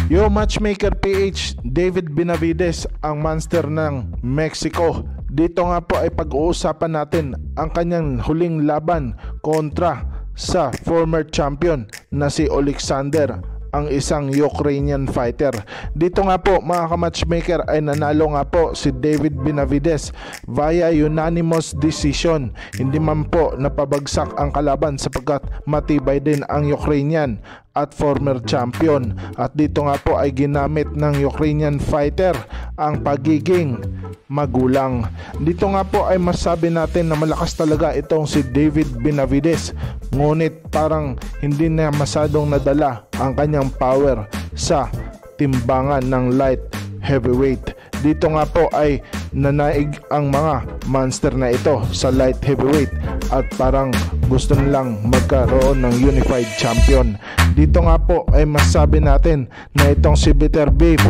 Yo Matchmaker PH, David Benavides, ang monster ng Mexico. Dito nga po ay pag-uusapan natin ang kanyang huling laban kontra sa former champion na si Alexander, ang isang Ukrainian fighter. Dito nga po mga ka-matchmaker ay nanalo nga po si David Benavides via unanimous decision. Hindi man po napabagsak ang kalaban sapagkat matibay din ang Ukrainian at former champion. At dito nga po ay ginamit ng Ukrainian fighter ang pagiging magulang. Dito nga po ay masabi natin na malakas talaga itong si David Benavides, ngunit parang hindi na masadong nadala ang kanyang power sa timbangan ng light heavyweight. Dito nga po ay nanaig ang mga monster na ito sa light heavyweight at parang gusto nilang magkaroon ng unified champion. Dito nga po ay masabi natin na itong si Beterbiev,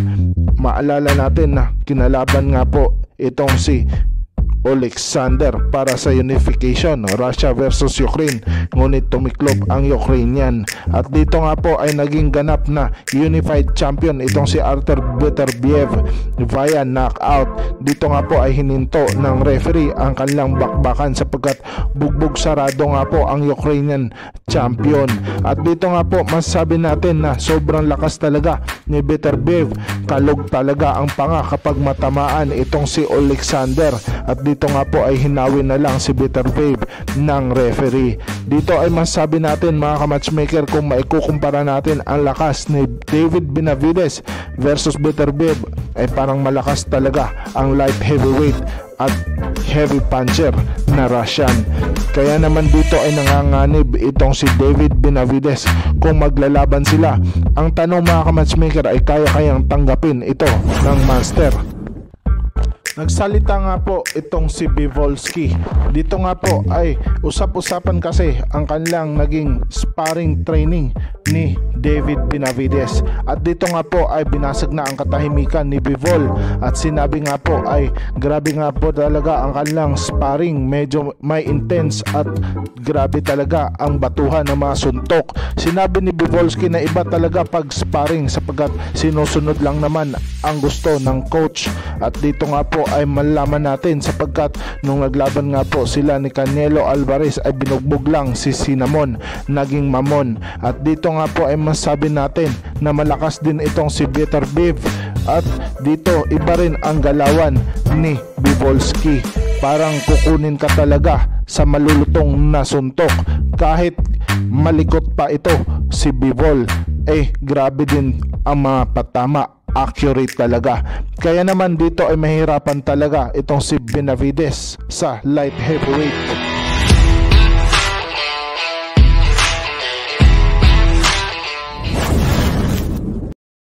maalala natin na kinalaban nga po itong si Alexander para sa unification, Russia versus Ukraine, ngunit tumiklop ang Ukrainian. At dito nga po ay naging ganap na unified champion itong si Artur Beterbiev via knockout. Dito nga po ay hininto ng referee ang kanilang bakbakan sapagkat bugbog sarado nga po ang Ukrainian champion. At dito nga po masasabi natin na sobrang lakas talaga ni Beterbiev, kalog talaga ang panga kapag matamaan itong si Alexander. At dito nga po ay hinawi na lang si Beterbiev ng referee. Dito ay masasabi natin mga ka-matchmaker, kung maikukumpara natin ang lakas ni David Benavides versus Beterbiev, ay parang malakas talaga ang light heavyweight at heavy puncher na Russian. Kaya naman dito ay nanganganib itong si David Benavides kung maglalaban sila. Ang tanong mga ka-matchmaker ay kaya-kayang tanggapin ito ng monster. Nagsalita nga po itong si Bivolsky. Dito nga po ay usap-usapan kasi ang kanilang naging sparring training ni David Benavides. At dito nga po ay binasag na ang katahimikan ni Bivol at sinabi nga po ay grabe nga po talaga ang kanilang sparring, medyo may intense at grabe talaga ang batuhan ng mga suntok. Sinabi ni Bivolsky na iba talaga pag sparring sapagkat sinusunod lang naman ang gusto ng coach. At dito nga po ay malalaman natin sapagkat nung naglaban nga po sila ni Canelo Alvarez ay binugbog lang si Cinnamon, naging Mamon. At dito nga po ay masabi natin na malakas din itong si Beterbiev. At dito iba rin ang galawan ni Bivolsky, parang kukunin ka talaga sa malulutong na suntok. Kahit malikot pa ito si Bivol, grabe din ang mga patama, accurate talaga. Kaya naman dito ay mahirapan talaga itong si Benavides sa light heavyweight.